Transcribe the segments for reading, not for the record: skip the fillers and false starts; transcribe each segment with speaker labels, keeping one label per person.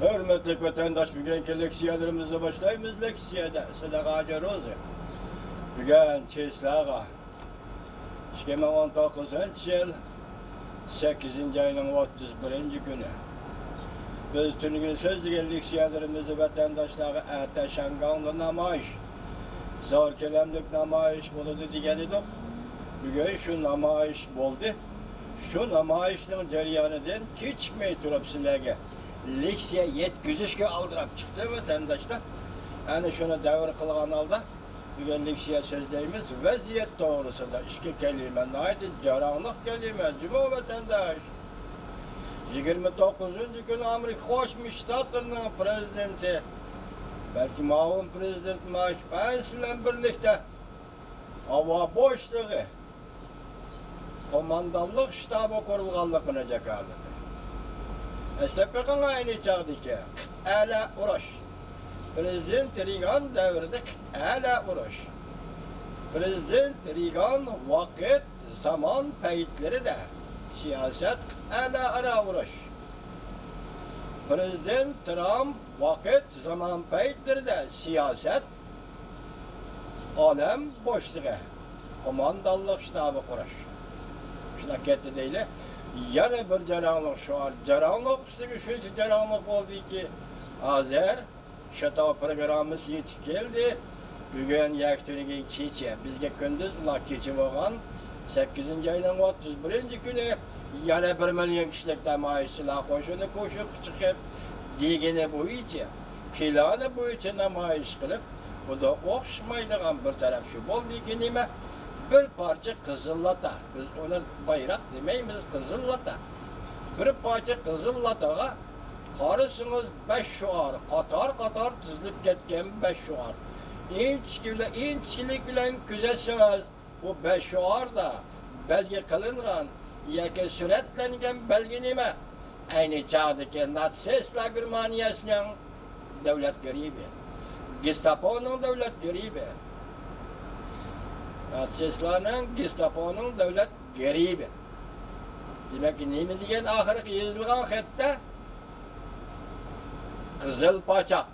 Speaker 1: Hürmetli vatandaş, bugünkü leksiyalarımızla başlayımız leksiyada. Sadaka Rozi. Bugün Çeslağa. 2019 yıl 8. ayının 31. günü. Biz tünün sözlü leksiyalarımızı vatandaşlara Şanganlı namayış, zor kelamlık namayış buludu diyedik. Bugün şu namayış oldu. Şu namayışın cereyanıdan keçmey turab sizlerge leksiya yetkizishga aldırıp çıktı vatandaşlar. Yani şunu davr kılgan alda bugün leksiya sözleyimiz vaziyet doğrusunda iki kelime naydi caranlık kelime cuma vatandaş. 29. gün Amerika Koşmuş Ştatlarının prezidenti belki mağun prezident Mike Pence ile birlikte hava boşluğu komandallık ştabı kurulganlıkına cekaledi. SPK'nın aynı çağdı ki, hala uğraş. Prezident Reagan devrinde hala uğraş. Prezident Reagan vakit, zaman peyitleri de siyaset hala ara uğraş. Prezident Trump vakit, zaman peyitleri de siyaset alem boşluğu. Komandallık ştabı kuraş. Şuna ketti değil. Yana bir caranlık şu an. Caranlık şu caranlık oldu ki Azer şata programımız yetip geldi. Bugün yaktırıgı keçe. Bizge gündüz ular keçe olgan 8. ayının 31. günü yana 1 milyon kişilik namayışçılar koşup çıkıp degeni boyunca planı boyunca namayış kılıp bu da okşmaydıgan bir taraf şu oldu ki nime? Bir parça kızıllata, biz ona bayrak demeyimiz kızıllata. Bir parça kızıllataga karısınız 5 şuar, katar tızılıp ketken 5 şuar. İnçkilik bilen güzelsiniz, bu 5 şuar da belge kılıngan, yeke süretlengen belge nime? Aynı çağdaki Natsesla Germaniyasının devlet görevi, Gestapo'nun devlet görevi. Natseslarning Gestapo'nun devlet görevi. Demek ki neymi degan ahirgi yazılgan xatda Qizil Paçaq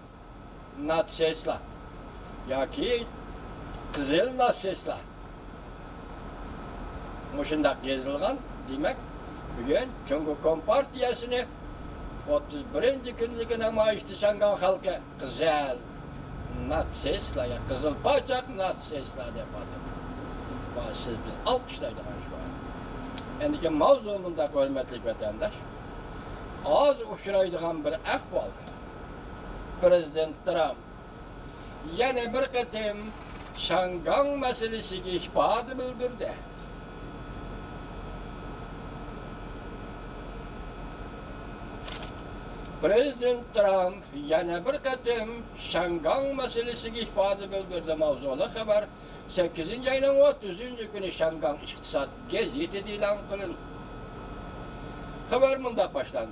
Speaker 1: Natseslar yoki Qizil Natseslar. Mushundaq yazılgan demek bugün Cumhuriyet Kompartiyasini 31. kunligi namoyishda Shangan xalqi Qizil Natseslar ya Qizil Paçaq Natseslar deb atadi. Siz biz alkışlaydık şu an. Endiki mavzumunda hürmetli vatandaş az uçuraydıgan bir ahval. Prezident Trump yana bir qatim Shangan meselesiga ihbod bildirdi. Prezident Trump yana bir qatim Shangan meselesiga ihbod bildirdi mavzuli xabar 8. ayının 30. günü Shangan İktisat Gazeti ilan kılın. Haber mundaq başlandı.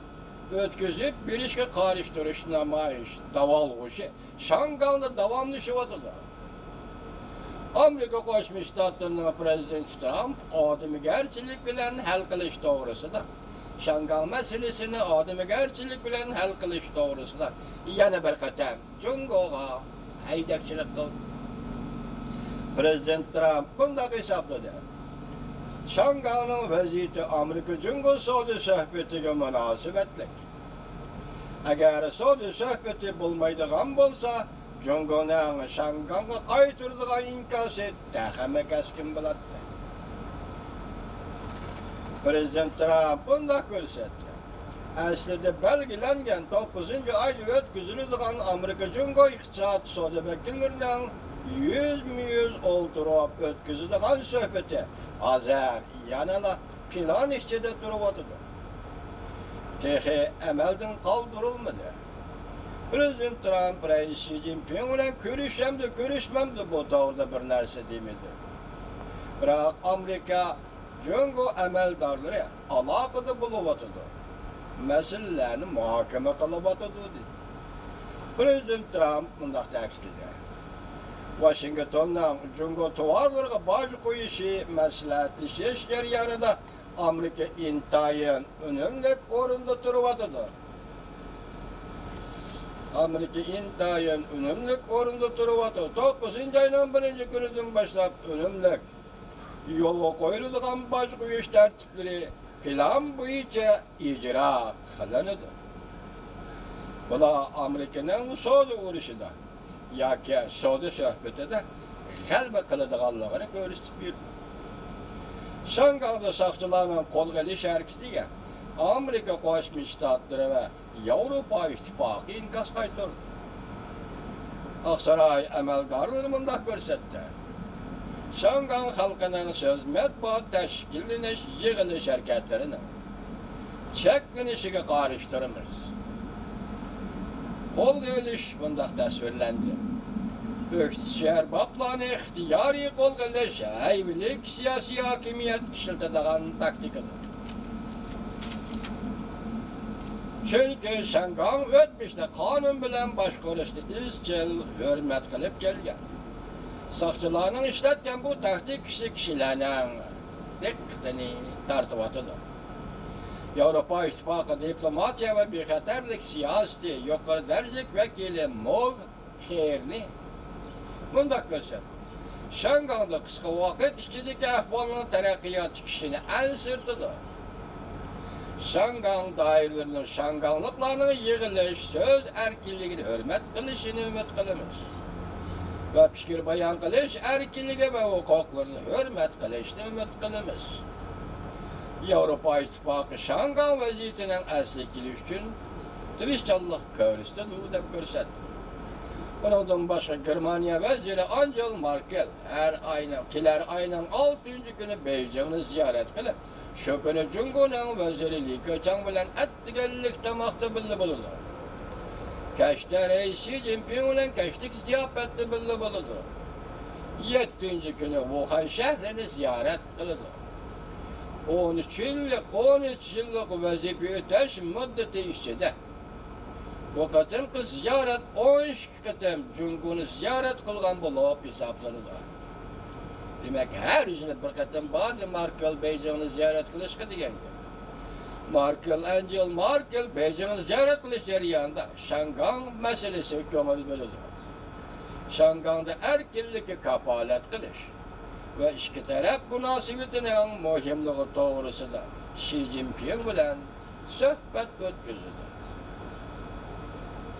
Speaker 1: Ötküzüp bir işe karıştırış namayış, daval kuşu Shangan'da davamlı şuvatıda. Amerika Koşmuş Ştatlarının Prezident Trump ademigerçilik bilen hal kılış doğrusunda. Shangan meselesini ademigerçilik bilen hal kılış doğrusunda. Yana bir qatam Cungo'ga haydakçılık kıldı. Prezident Trump bundaq hesapladı. Shangan'ın vaziyeti Amerika-Cungo savdo sohbetiga münasebetlik. Agar savdo sohbeti bulmaydigan bolsa, Cungo'nun Shangan'a qaytırdigan inkası daha keskin bo'latdi. Prezident Trump bundaq ko'rsatdi. Aslida belgilangan 9. ayda o'tkaziladigan Amerika-Cungo iqtisod savdo vakillarining 100 oldurup ötküzüdüğün söhbeti Azer yanala plan işçide duruvatıdır. Tehe emelden kaldırılmadı. Prezident Trump Reis Xi Jinping ile görüşmemdi bu doğruda bir narsa demedi. Bırak Amerika Cungo emeldarları alakada buluvatıdı. Meselelerini muhakeme kılıvatıdı dedi. Prezident Trump bundaq ta'kidledi. Washington'dan Cungo tovarlarga baş koyuşu maslahatlashish jarayonida Amerika intayin önemli o'rinda turibdi. Amerika intayin önümlük orunda duruvatı. 9. ayının 1. günüdün başlap önümlük. Yolga koyulduğun başka iş tertipleri plan boyunca icra kılınıdı. Bula Amerika'nın soğudu uğraşıda, ya ki soğudu sohbeti de galba kılıdığanlığını görüştük bir. Şangay'da sakçılarının kol geliş hareketiyle Amerika Koşmuş Ştatları ve Avrupa İttifakı inkaz kaytırdı. Aksaray əməldarları mındaq görsətdi. Şangay halkının söz mətbuat təşkilliniş yığılış hərəkətlərini çəklinişiga qarışdırmırız. Kol geliş bundaq təsvirləndi. Öktişər baplarını ixtiyari kol geliş, aybilik siyasi hakimiyet işiltədağın taktikadır. Çünkü Şangay ötmüşte kanun bilen başkuruştu izcil hürmet kılıp gelgen. Sakçılarının işletken bu taktik kişilerinin dikkatini tartıvatıdır. Avrupa İttifakı diplomatiya ve bir xatarlık siyaseti yukarı dercek vekili Mog Kherni bundak görsün. Şangay'da kısa vakit işçilik ahvalının terakkiyat kişini en sırtıdır. Şangay dairlerinin şangaylıklarının yığılış, söz erkinliğini hürmet kılışını ümit kılımız. Ve fikir bayan kılış, erkinliği ve hukuklarını hürmet kılışını ümit kılımız. Avrupa İttifakı Şangay vaziyetinin əslikliği üçün Twistçallık körüstü dudep görsetdi. Bundan başka Germaniya veziri Angela Merkel her ayının 6. günü Beijing'i ziyaret kılıp şu günü Cumhur'un vezirliği köçen bilen ettigellik tamakta bildi buludu. Keşte reisi Xi Jinping ile keştik ziyafetli bildi buludu. 7. günü Wuhan şehrini ziyaret kılıdı. 13 yıllık vazife öteş müddeti işçide. Vakatın kız ziyaret 12 kıtım Cumhur'u ziyaret kılgan bulup hesaplanıdı. Demek her yüzüne bir kıtım bazı Merkel Beijing'i ziyaret kılış kıdıgen. Angela Merkel Beijing'i ziyaret kılış yarıyanda Şangay meselesi hükümet bölüdü. Şangay'da erkinlik kapalet kılış ve iki taraf münasebetinin muhimliği doğrusu da Xi Jinping bilen sohbet ötküzüdü.